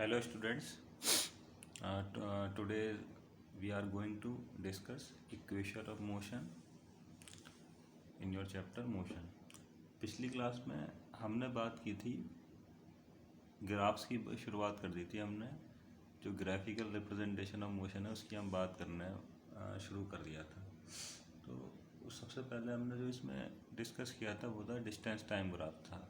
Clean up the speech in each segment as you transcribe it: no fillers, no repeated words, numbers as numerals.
Hello students. Today we are going to discuss equation of motion in your chapter motion. पिछली class में हमने बात की थी ग्राफ्स की, शुरुआत कर दी थी हमने। जो ग्राफिकल रिप्रेजेंटेशन ऑफ मोशन है उसकी हम बात करना शुरू कर दिया था। तो सबसे पहले हमने जो इसमें डिस्कस किया था वो था डिस्टेंस टाइम ग्राफ था।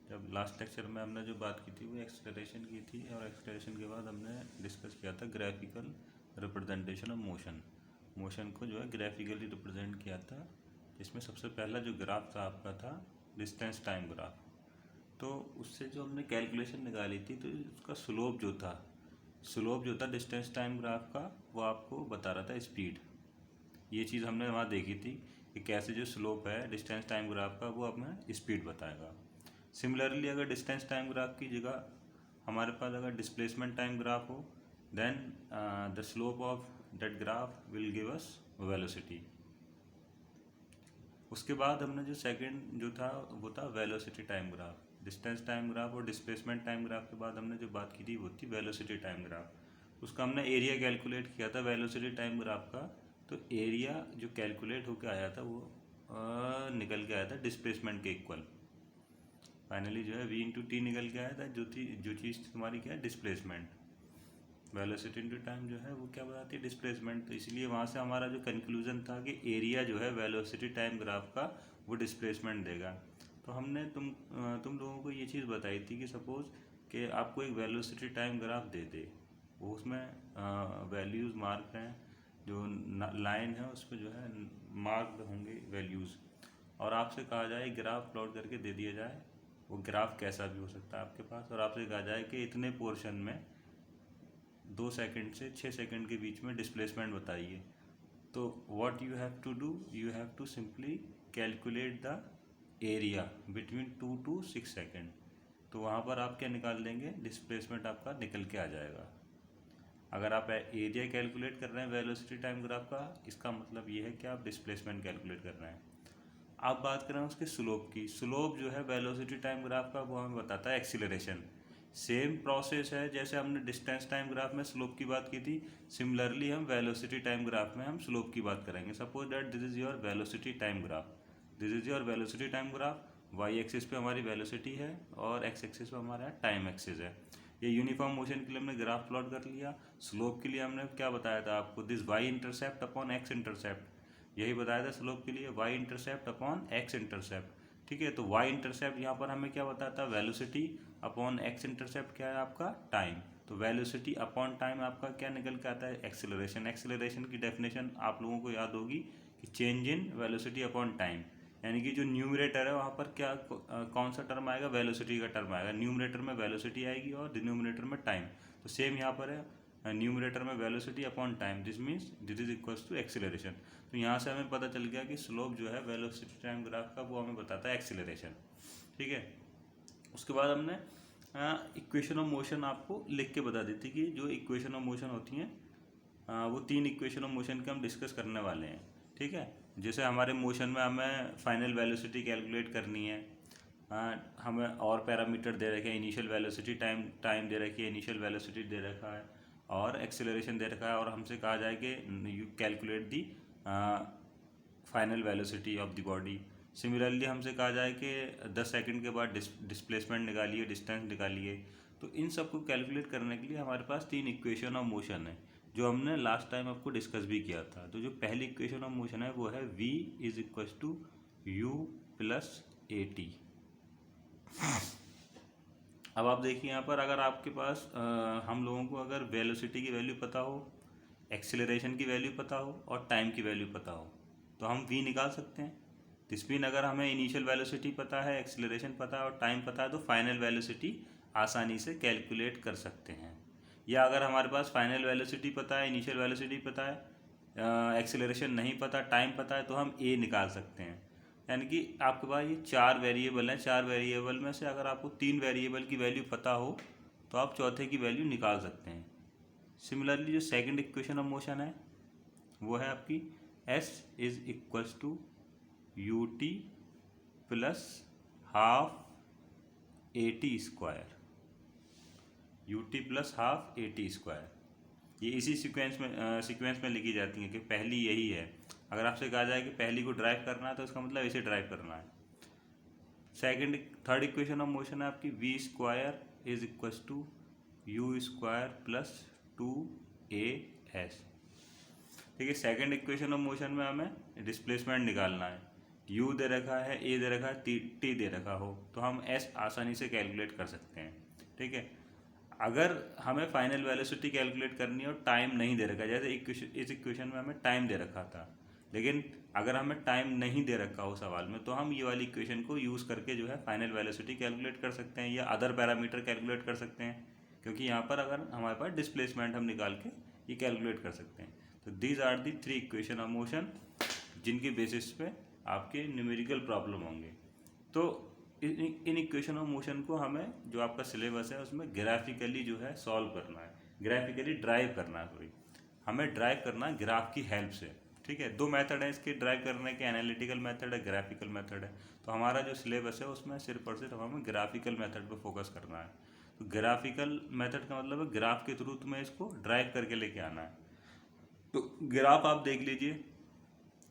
जब लास्ट लेक्चर में हमने जो बात की थी वो एक्सेलरेशन की थी, और एक्सेलरेशन के बाद हमने डिस्कस किया था graphical representation of motion. Motion को जो है ग्राफिकली रिप्रेजेंट किया था, जिसमें सबसे पहला जो ग्राफ था आपका था डिस्टेंस टाइम ग्राफ। तो उससे जो हमने कैलकुलेशन निकाली थी तो उसका स्लोप जो था डिस्टेंस टाइम ग्राफ का, वो आपको बता रहा था स्पीड। ये चीज़ हमने वहाँ देखी थी कि कैसे जो स्लोप है डिस्टेंस टाइम ग्राफ का वो हमें स्पीड बताएगा। सिमिलरली अगर डिस्टेंस टाइम ग्राफ की जगह हमारे पास अगर डिस्प्लेसमेंट टाइम ग्राफ हो, then the slope of that graph will give us velocity. उसके बाद हमने जो सेकंड जो था वो था velocity time graph. Distance time graph और डिस्प्लेसमेंट टाइम ग्राफ के बाद हमने जो बात की थी वो थी वेलोसिटी टाइम ग्राफ। उसका हमने एरिया कैलकुलेट किया था वेलोसिटी टाइम ग्राफ का। तो एरिया जो कैलकुलेट होकर आया था वो निकल के आया था डिस्प्लेसमेंट के इक्वल। फाइनली जो है v इंटू टी निकल के आया था, जो चीज़ तुम्हारी क्या है डिस्प्लेसमेंट। वेलोसिटी इंटू टाइम जो है वो क्या बताती है डिस्प्लेसमेंट। तो इसलिए वहाँ से हमारा जो कंक्लूजन था कि एरिया जो है वेलोसिटी टाइम ग्राफ का वो डिस्प्लेसमेंट देगा। तो हमने तुम लोगों को ये चीज़ बताई थी कि सपोज़ कि आपको एक वेलोसिटी टाइम ग्राफ दे दे, वो उसमें वैल्यूज़ मार्क हैं, जो लाइन है उस पर जो है मार्क्ड होंगे वैल्यूज़, और आपसे कहा जाए ग्राफ प्लॉट करके दे दिया जाए। वो ग्राफ कैसा भी हो सकता है आपके पास, और आपसे कहा जाए कि इतने पोर्शन में 2 सेकंड से 6 सेकंड के बीच में डिस्प्लेसमेंट बताइए। तो what you have to do, you have to simply calculate the area between 2 to 6 second. तो वहाँ पर आप क्या निकाल देंगे, डिस्प्लेसमेंट आपका निकल के आ जाएगा। अगर आप एरिया कैलकुलेट कर रहे हैं वेलोसिटी टाइम ग्राफ का, इसका मतलब ये है कि आप डिस्प्लेसमेंट कैलकुलेट कर रहे हैं। आप बात करें उसके स्लोप की, स्लोप जो है वेलोसिटी टाइम ग्राफ का वो हमें बताता है एक्सीलरेशन। सेम प्रोसेस है जैसे हमने डिस्टेंस टाइम ग्राफ में स्लोप की बात की थी, सिमिलरली हम वेलोसिटी टाइम ग्राफ में हम स्लोप की बात करेंगे। Suppose that this is your velocity time graph, this is your velocity time graph. Y axis पे हमारी वेलोसिटी है और एक्स एक्सिस पे हमारा टाइम एक्सिस है। ये यूनिफॉर्म मोशन के लिए हमने ग्राफ प्लॉट कर लिया। स्लोप के लिए हमने क्या बताया था आपको, this y intercept upon x intercept, यही बताया था स्लोप के लिए, y intercept upon x intercept. ठीक है, तो वाई इंटरसेप्ट यहाँ पर हमें क्या बताता है, वेलोसिटी अपॉन एक्स इंटरसेप्ट क्या है आपका टाइम। तो वेलोसिटी अपॉन टाइम आपका क्या निकल के आता है, एक्सेलरेशन। एक्सेलरेशन की डेफिनेशन आप लोगों को याद होगी कि change in velocity upon time, यानी कि जो न्यूमरेटर है वहाँ पर क्या कौन सा टर्म आएगा, वेलोसिटी का टर्म आएगा। न्यूमरेटर में वेलोसिटी आएगी और डिनोमिनेटर में टाइम। तो सेम यहाँ पर है, न्यूमरेटर में velocity upon time, this means this is equals to acceleration. तो यहाँ से हमें पता चल गया कि स्लोप जो है वेलोसिटी टाइम ग्राफ का वो हमें बताता है एक्सेलरेशन। ठीक है, उसके बाद हमने इक्वेशन ऑफ मोशन आपको लिख के बता दी थी कि जो इक्वेशन ऑफ मोशन होती हैं वो 3 इक्वेशन ऑफ मोशन के हम डिस्कस करने वाले हैं। ठीक है, जैसे हमारे मोशन में हमें फाइनल वेलोसिटी कैलकुलेट करनी है, हमें और पैरामीटर दे रखे हैं, इनिशियल वेलोसिटी टाइम दे रखी है, इनिशियल वेलोसिटी दे रखा है, और एक्सेलरेशन दे रखा है, और हमसे कहा जाए कि you calculate the final velocity of the body. Similarly हमसे कहा जाए कि 10 सेकंड के बाद डिस्प्लेसमेंट निकालिए, डिस्टेंस निकालिए। तो इन सब को कैलकुलेट करने के लिए हमारे पास 3 इक्वेशन ऑफ मोशन है, जो हमने लास्ट टाइम आपको डिस्कस भी किया था। तो जो पहली इक्वेशन ऑफ मोशन है वो है v is equal to u plus a t. अब आप देखिए यहाँ पर, अगर आपके पास हम लोगों को अगर वेलोसिटी की वैल्यू पता हो, एक्सेलरेशन की वैल्यू पता हो और टाइम की वैल्यू पता हो, तो हम v निकाल सकते हैं। दिस मीन अगर हमें इनिशियल वेलोसिटी पता है, एक्सेलरेशन पता है और टाइम पता है, तो फाइनल वेलोसिटी आसानी से कैलकुलेट कर सकते हैं। या अगर हमारे पास फाइनल वेलोसिटी पता है, इनिशियल वेलोसिटी पता है, एक्सेलरेशन नहीं पता, टाइम पता है, तो हम ए निकाल सकते हैं। यानी कि आपके पास ये 4 वेरिएबल हैं, 4 वेरिएबल में से अगर आपको 3 वेरिएबल की वैल्यू पता हो तो आप चौथे की वैल्यू निकाल सकते हैं। सिमिलरली जो सेकंड इक्वेशन ऑफ मोशन है वो है आपकी s is equals to u t plus half a t square. U t plus half a t square. ये इसी सीक्वेंस में लिखी जाती हैं कि पहली यही है। अगर आपसे कहा जाए कि पहली को ड्राइव करना है तो इसका मतलब इसे ड्राइव करना है। थर्ड इक्वेशन ऑफ मोशन है आपकी v square is equals to u square plus 2as। ठीक है, सेकंड इक्वेशन ऑफ मोशन में हमें डिस्प्लेसमेंट निकालना है। u दे रखा है, a दे रखा है, t दे रखा हो तो हम s आसानी से कैलकुलेट कर सकते हैं। ठीक है, अगर हमें फाइनल वेलोसिटी कैलकुलेट करनी है और टाइम नहीं दे रखा, जैसे इस इक्वेशन में हमें टाइम दे रखा था, लेकिन अगर हमें टाइम नहीं दे रखा हो सवाल में तो हम ये वाली इक्वेशन को यूज़ करके जो है फाइनल वेलोसिटी कैलकुलेट कर सकते हैं या अदर पैरामीटर कैलकुलेट कर सकते हैं, क्योंकि यहाँ पर अगर हमारे पास डिस्प्लेसमेंट हम निकाल के ये कैलकुलेट कर सकते हैं। तो these are the 3 equation of motion जिनके बेसिस पे आपके न्यूमेरिकल प्रॉब्लम होंगे। तो इन इक्वेशन ऑफ मोशन को हमें जो आपका सिलेबस है उसमें ग्राफिकली जो है सॉल्व करना है, ग्राफिकली ड्राइव करना है। सॉरी, हमें ड्राइव करना है ग्राफ की हेल्प से। ठीक है, 2 मेथड है इसके ड्राइव करने के, एनालिटिकल मेथड है, ग्राफिकल मेथड है। तो हमारा जो सिलेबस है उसमें सिर्फ और सिर्फ हमें ग्राफिकल मेथड पर फोकस करना है। तो ग्राफिकल मेथड का मतलब है ग्राफ के थ्रू तुम्हें इसको ड्राइव करके लेके आना है। तो ग्राफ आप देख लीजिए,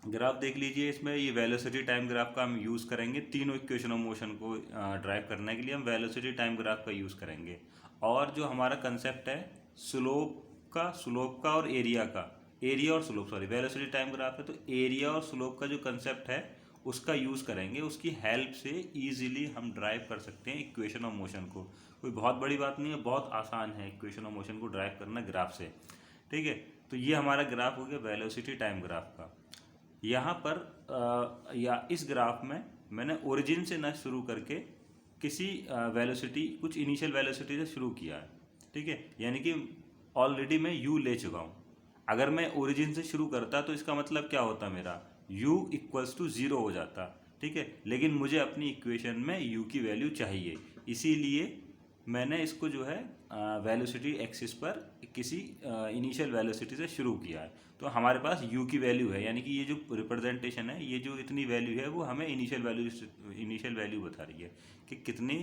ग्राफ देख लीजिए, इसमें ये वेलोसिटी टाइम ग्राफ का हम यूज़ करेंगे। तीनों इक्वेशन ऑफ मोशन को ड्राइव करने के लिए हम वेलोसिटी टाइम ग्राफ का यूज़ करेंगे। और जो हमारा कंसेप्ट है स्लोप का और एरिया का, एरिया और slope, sorry velocity time graph है तो एरिया और स्लोप का जो कंसेप्ट है उसका यूज़ करेंगे। उसकी हेल्प से ईजिली हम ड्राइव कर सकते हैं इक्वेशन ऑफ मोशन को। कोई बहुत बड़ी बात नहीं है, बहुत आसान है इक्वेशन ऑफ मोशन को ड्राइव करना ग्राफ से। ठीक है, तो ये हमारा ग्राफ हो गया वेलोसिटी टाइम ग्राफ का। यहाँ पर या इस ग्राफ में मैंने ओरिजिन से न शुरू करके किसी वेलोसिटी, कुछ इनिशियल वेलोसिटी से शुरू किया है। ठीक है, यानी कि ऑलरेडी मैं u ले चुका हूँ। अगर मैं ओरिजिन से शुरू करता तो इसका मतलब क्या होता, मेरा u इक्वल्स टू 0 हो जाता। ठीक है, लेकिन मुझे अपनी इक्वेशन में u की वैल्यू चाहिए, इसीलिए मैंने इसको जो है वेलोसिटी एक्सिस पर किसी इनिशियल वेलोसिटी से शुरू किया है। तो हमारे पास u की वैल्यू है, यानी कि ये जो रिप्रेजेंटेशन है, ये जो इतनी वैल्यू है वो हमें इनिशियल वैल्यू बता रही है कि कितनी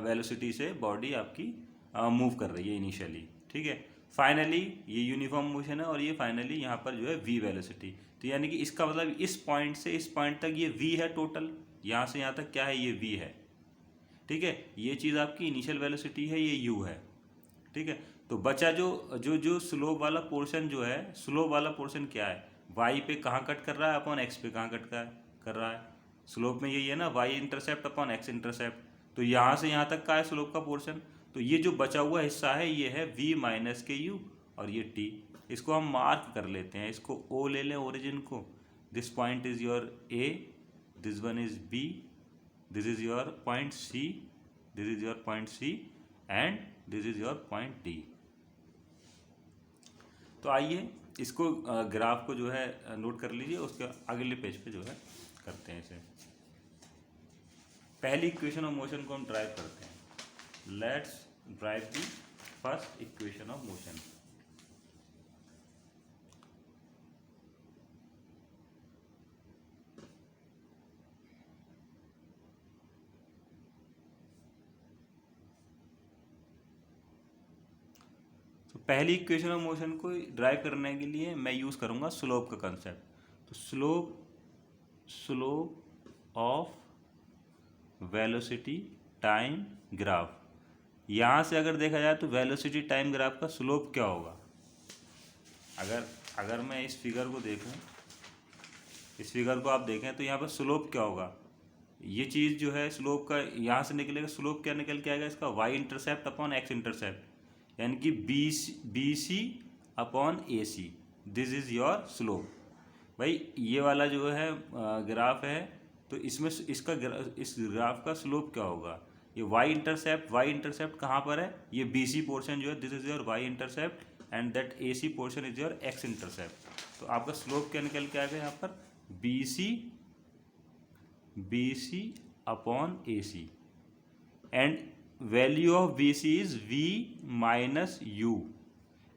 वेलोसिटी से बॉडी आपकी मूव कर रही है इनिशियली। ठीक है, फाइनली ये यूनिफॉर्म मोशन है और ये फाइनली यहाँ पर जो है v वेलोसिटी। तो यानी कि इसका मतलब इस पॉइंट से इस पॉइंट तक ये v है टोटल, यहाँ से यहाँ तक क्या है, ये v है। ठीक है, ये चीज़ आपकी इनिशियल वेलोसिटी है, ये u है। ठीक है, तो बचा जो स्लोप वाला पोर्शन जो है, स्लोप वाला पोर्शन क्या है, y पे कहाँ कट कर रहा है अपॉन x पे कहाँ कट कर रहा है। स्लोप में यही है ना, y intercept upon x intercept. तो यहाँ से यहाँ तक का है स्लोप का पोर्शन। तो ये जो बचा हुआ हिस्सा है ये है v माइनस के u और ये t। इसको हम मार्क कर लेते हैं, इसको o ले लें ओरिजिन को। This point is your a, this one is b, this is your point c, this is your point c and this is your point d। तो आइए इसको ग्राफ को जो है नोट कर लीजिए, उसके अगले पेज पे जो है करते हैं इसे। पहली इक्वेशन ऑफ मोशन को हम ड्राइव करते हैं। Let's drive the first equation of motion. तो पहली इक्वेशन ऑफ मोशन को ड्राइव करने के लिए मैं यूज़ करूँगा स्लोप का कंसेप्ट। तो slope of velocity time graph, यहाँ से अगर देखा जाए तो वेलोसिटी टाइम ग्राफ का स्लोप क्या होगा। अगर मैं इस फिगर को देखूँ, इस फिगर को आप देखें तो यहाँ पर स्लोप क्या होगा, ये चीज़ जो है स्लोप का यहाँ से निकलेगा। स्लोप क्या निकल के आएगा इसका, y intercept upon x intercept, यानी कि B C upon A C, this is your slope. भाई ये वाला जो है ग्राफ है, तो इसमें इस ग्राफ का स्लोप क्या होगा, ये वाई इंटरसेप्ट कहाँ पर है, ये बी सी पोर्शन जो है this is your y intercept and that A C portion is your x intercept. तो आपका स्लोप क्या निकल के आएगा यहाँ पर, B C upon A C and value of B C is v minus u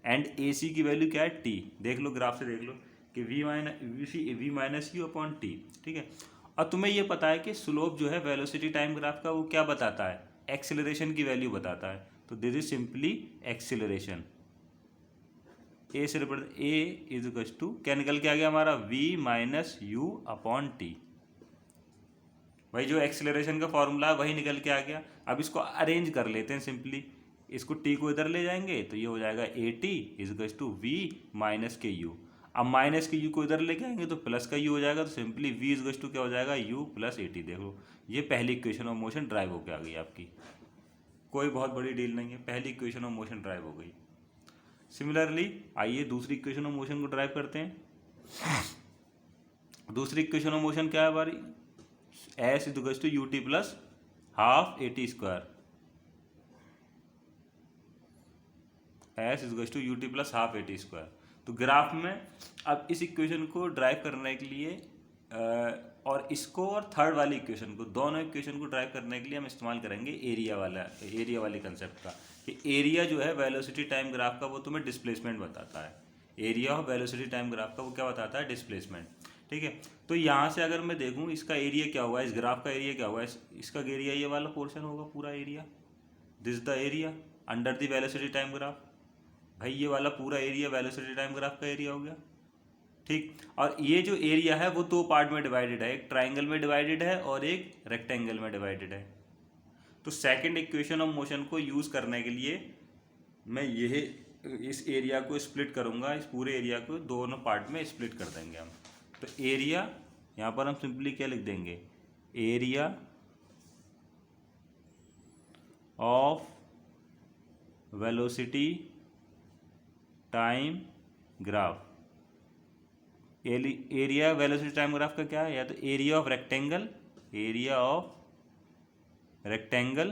and A C की value क्या है, टी। देख लो ग्राफ से देख लो कि v minus u upon t. ठीक है, और तुम्हें ये पता है कि स्लोप जो है वेलोसिटी टाइम ग्राफ का वो क्या बताता है, एक्सेलरेशन की वैल्यू बताता है। तो this is simply acceleration. A से represent a is equal to क्या निकल के आ गया हमारा v minus u upon t. भाई जो एक्सिलरेशन का फॉर्मूला है वही निकल के आ गया। अब इसको अरेंज कर लेते हैं सिंपली। इसको टी को इधर ले जाएंगे तो ये हो जाएगा a t is equal to v minus के यू। अब माइनस के यू को इधर लेके आएंगे तो प्लस का यू हो जाएगा, तो simply v is equal to क्या हो जाएगा यू प्लस ए टी। देखो ये पहली इक्वेशन ऑफ मोशन ड्राइव होकर आ गई आपकी, कोई बहुत बड़ी डील नहीं है, पहली इक्वेशन ऑफ मोशन ड्राइव हो गई। सिमिलरली आइए दूसरी इक्वेशन ऑफ मोशन को ड्राइव करते हैं। दूसरी इक्वेशन ऑफ मोशन क्या है हमारी, s is equal to u t plus half a t square. S is equal to u t plus half a t square. तो ग्राफ में अब इस इक्वेशन को ड्राइव करने के लिए और इसको और थर्ड वाली इक्वेशन को, दोनों इक्वेशन को ड्राइव करने के लिए हम इस्तेमाल करेंगे एरिया वाले कंसेप्ट का। कि एरिया जो है वेलोसिटी टाइम ग्राफ का वो तुम्हें डिस्प्लेसमेंट बताता है। Area of velocity time graph का वो क्या बताता है, डिस्प्लेसमेंट। ठीक है, तो यहाँ से अगर मैं देखूँ इसका एरिया क्या हुआ है, इस ग्राफ का एरिया क्या हुआ है, इसका एरिया ये वाला पोर्शन होगा पूरा area, this the area under the velocity time graph. भाई ये वाला पूरा एरिया वेलोसिटी टाइम ग्राफ का एरिया हो गया। ठीक, और ये जो एरिया है वो दो पार्ट में डिवाइडेड है, एक ट्राइंगल में डिवाइडेड है और एक रेक्टेंगल में डिवाइडेड है। तो सेकंड इक्वेशन ऑफ मोशन को यूज़ करने के लिए मैं यह इस एरिया को स्प्लिट करूँगा, इस पूरे एरिया को दोनों पार्ट में स्प्लिट कर देंगे हम। तो एरिया यहाँ पर हम सिंपली क्या लिख देंगे, area of velocity time graph. Area velocity time graph का क्या है, या तो area of rectangle, area of rectangle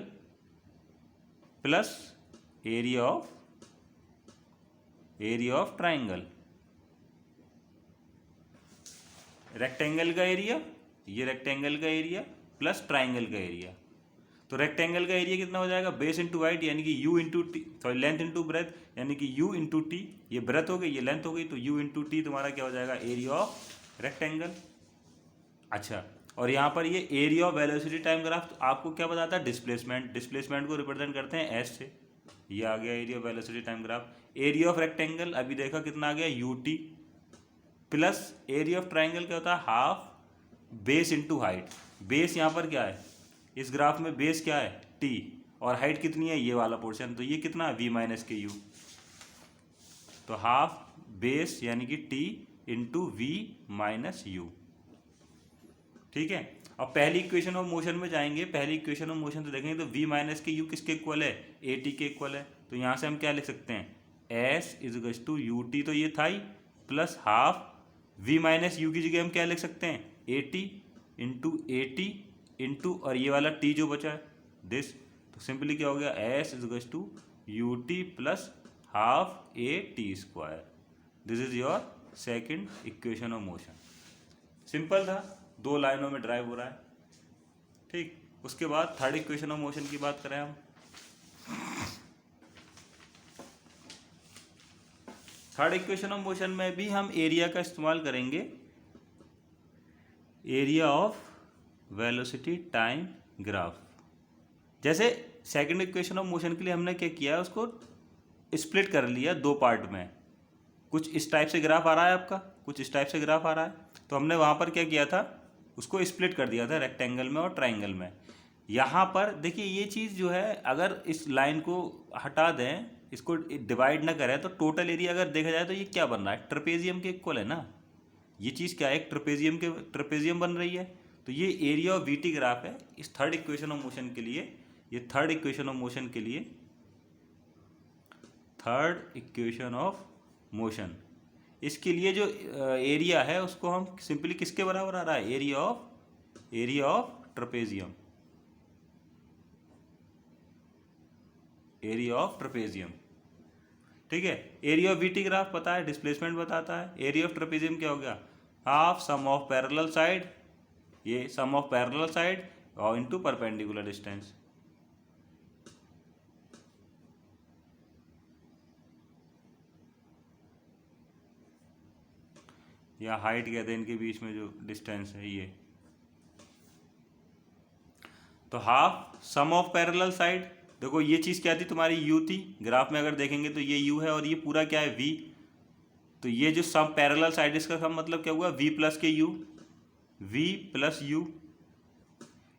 plus area of triangle. Rectangle का एरिया, ये रेक्टेंगल का एरिया प्लस ट्राइंगल का एरिया। तो रेक्टेंगल का एरिया कितना हो जाएगा, बेस इंटू हाइट यानी कि you into T, sorry length into breadth यानी कि यू इंटू टी। ये ब्रेथ हो गई, ये लेंथ हो गई, तो यू इंटू टी तुम्हारा क्या हो जाएगा, एरिया ऑफ रेक्टेंगल। अच्छा, और यहाँ पर ये area of velocity time graph तो आपको क्या बताता है, डिस्प्लेसमेंट। डिस्प्लेसमेंट को रिप्रेजेंट करते हैं एस से, ये आ गया area of velocity time graph. Area of rectangle अभी देखा कितना आ गया, you t plus area of triangle क्या होता है, half base into height. Base यहाँ पर क्या है, इस ग्राफ में बेस क्या है, टी, और हाइट कितनी है, ये वाला पोर्शन, तो ये कितना है, वी माइनस के यू। तो हाफ बेस यानी कि t into v minus u. ठीक है, अब पहली इक्वेशन ऑफ मोशन में जाएंगे। पहली इक्वेशन ऑफ मोशन तो देखेंगे तो वी माइनस के यू किसके इक्वल है, ए टी के इक्वल है। तो यहाँ से हम क्या लिख सकते हैं, s is equal to u t, तो ये था ही, plus half v minus u की जगह हम क्या लिख सकते हैं, ए टी इंटू और ये वाला टी जो बचा है दिस। तो सिंपली क्या हो गया, s is equal to u t plus half a t square. This is your second equation of motion. Simple था, दो लाइनों में ड्राइव हो रहा है। ठीक, उसके बाद थर्ड इक्वेशन ऑफ मोशन की बात करें हम। थर्ड इक्वेशन ऑफ मोशन में भी हम एरिया का इस्तेमाल करेंगे, area of velocity time graph. जैसे सेकंड इक्वेशन ऑफ मोशन के लिए हमने क्या किया, उसको स्प्लिट कर लिया दो पार्ट में। कुछ इस टाइप से ग्राफ आ रहा है आपका, कुछ इस टाइप से ग्राफ आ रहा है, तो हमने वहाँ पर क्या किया था, उसको स्प्लिट कर दिया था रेक्टेंगल में और ट्राइंगल में। यहाँ पर देखिए ये चीज़ जो है, अगर इस लाइन को हटा दें, इसको डिवाइड ना करें, तो टोटल एरिया अगर देखा जाए तो ये क्या बन रहा है, ट्रेपेजियम के इक्वल है ना। ये चीज़ क्या है, एक ट्रेपेजियम बन रही है। तो ये एरिया ऑफ वीटी ग्राफ है इस थर्ड इक्वेशन ऑफ मोशन के लिए। ये थर्ड इक्वेशन ऑफ मोशन के लिए, थर्ड इक्वेशन ऑफ मोशन, इसके लिए जो एरिया है उसको हम सिंपली किसके बराबर आ रहा है, area of trapezium, area of trapezium. ठीक है, एरिया ऑफ वीटी ग्राफ पता है, डिस्प्लेसमेंट बताता है। एरिया ऑफ ट्रेपेजियम क्या हो गया, half sum of parallel side, ये सम ऑफ पैरेलल साइड और इनटू परपेंडिकुलर डिस्टेंस। या हाइट कहते हैं इनके बीच में जो डिस्टेंस है ये। तो half sum of parallel side, देखो ये चीज़ क्या थी, तुम्हारी यू थी, ग्राफ में अगर देखेंगे तो ये यू है और ये पूरा क्या है वी। तो ये जो सम पैरेलल साइड, इसका सम मतलब क्या हुआ, वी प्लस के u, v plus u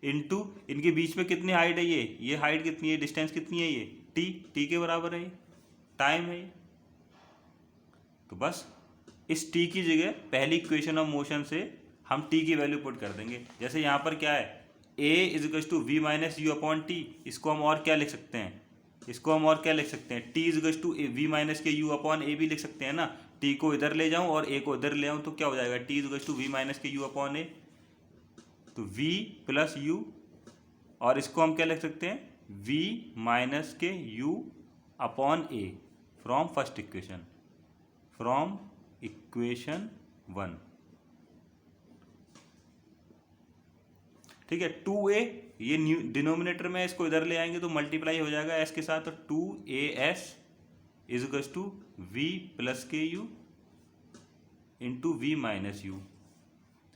into इनके बीच में कितनी हाइट है, ये हाइट कितनी है, डिस्टेंस कितनी है, ये टी, टी के बराबर है, ये टाइम है ये। तो बस इस टी की जगह पहली इक्वेशन ऑफ मोशन से हम टी की वैल्यू पुट कर देंगे। जैसे यहाँ पर क्या है, a is equal to v minus u upon t, इसको हम और क्या लिख सकते हैं, इसको हम और क्या लिख सकते हैं, t is equal to v minus के यू अपॉन ए भी लिख सकते हैं ना। टी को इधर ले जाऊं और ए को इधर ले आऊं तो क्या हो जाएगा, t is equal to v minus के यू अपॉन ए, तो v प्लस यू, और इसको हम क्या लिख सकते हैं, v माइनस के u upon A from first equation, from equation 1। ठीक है, 2a ये न्यू डिनोमिनेटर में, इसको इधर ले आएंगे तो मल्टीप्लाई हो जाएगा s के साथ, तो 2as is equal to v plus के u into v minus u.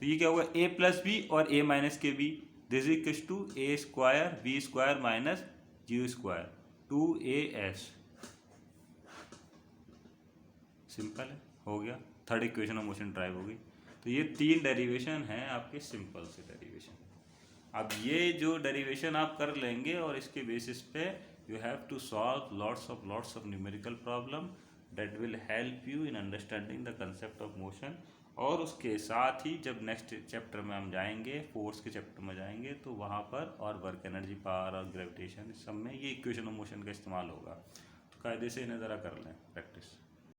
तो ये क्या होगा, a प्लस बी और a माइनस के b, this is equal to a square v square minus g square, 2as। Simple है, हो गया, third equation of motion derive हो गई। तो ये 3 डेरिवेशन हैं आपके सिंपल से डेरिवेशन। अब ये जो डेरिवेशन आप कर लेंगे और इसके बेसिस पे you have to solve lots of numerical problem that will help you in understanding the concept of motion. और उसके साथ ही जब नेक्स्ट चैप्टर में हम जाएंगे, फोर्स के चैप्टर में जाएंगे, तो वहाँ पर और वर्क एनर्जी, पावर और ग्रेविटेशन, इस सब में ये इक्वेशन ऑफ मोशन का इस्तेमाल होगा। तो कायदे से इन्हें ज़रा कर लें प्रैक्टिस।